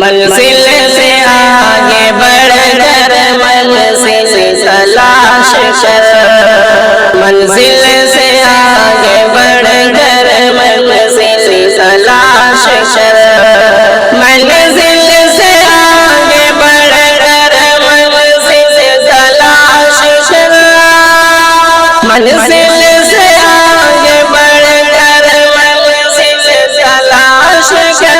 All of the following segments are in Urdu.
منزل سے آگے بڑھ کر منزل تلاش کر، منزل سے آگے بڑھ کر منزل تلاش کر، منزل سے آگے بڑھ کر منزل تلاش کر، منزل سے آگے بڑھ کر منزل تلاش کر،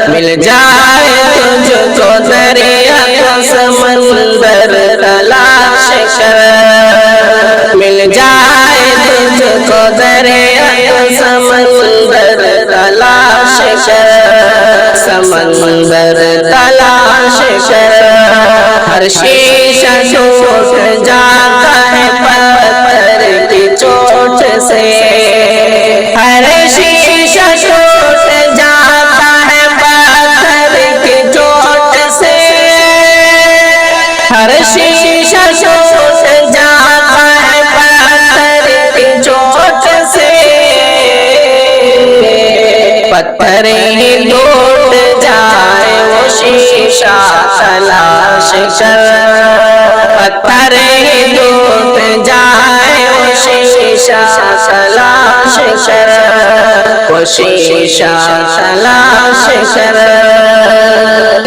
مل جائے تجھ کو دریا سمندر تلاش کر، مل جائے تجھ کو دریا سمندر تلاش کر، سمندر تلاش کر، ہر شیشہ ٹوٹ جاتا ہے پتھر کی چوٹ سے، ہر شیشہ ٹوٹ جاتا ہے پتھر کی چوٹ سے، ہر شیشہ ٹوٹ جاتا ہے پتھر کی چوٹ سے، پتھر ہی ٹوٹ جائے وہ شیشہ تلاش کر، پتھر ہی ٹوٹ جائے وہ شیشہ تلاش کر، وہ شیشہ تلاش کر،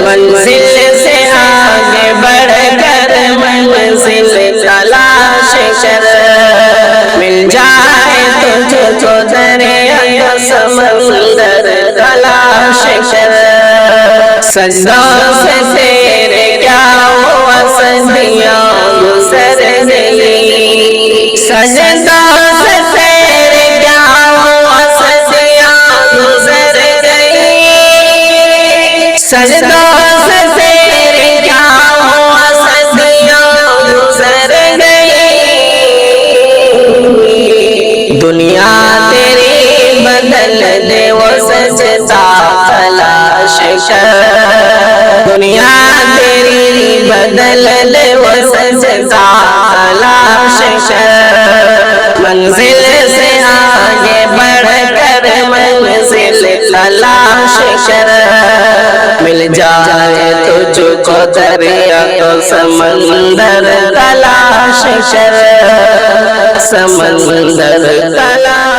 منزل سے آگے بڑھ کر منزل تلاش کر، مل جائے تجھ کو دریا سمندر تلاش کر، سجدوں سے تیرے کیا ہوا صدیاں گزر گئی، سجدوں سے تیرے کیا ہوا صدیاں گزر گئی، سجدوں سے تیرے کیا ہوا صدیاں گزر گئی، دنیا تیری بدل دے وہ سجدہ تلاش کر، دنیا تیری بدل دے وہ سجدہ تلاش کر، منزل سے آگے بڑھ کر منزل تلاش کر، مل جائے تجھ کو دریا تو سمندر تلاش کر، سمندر تلاش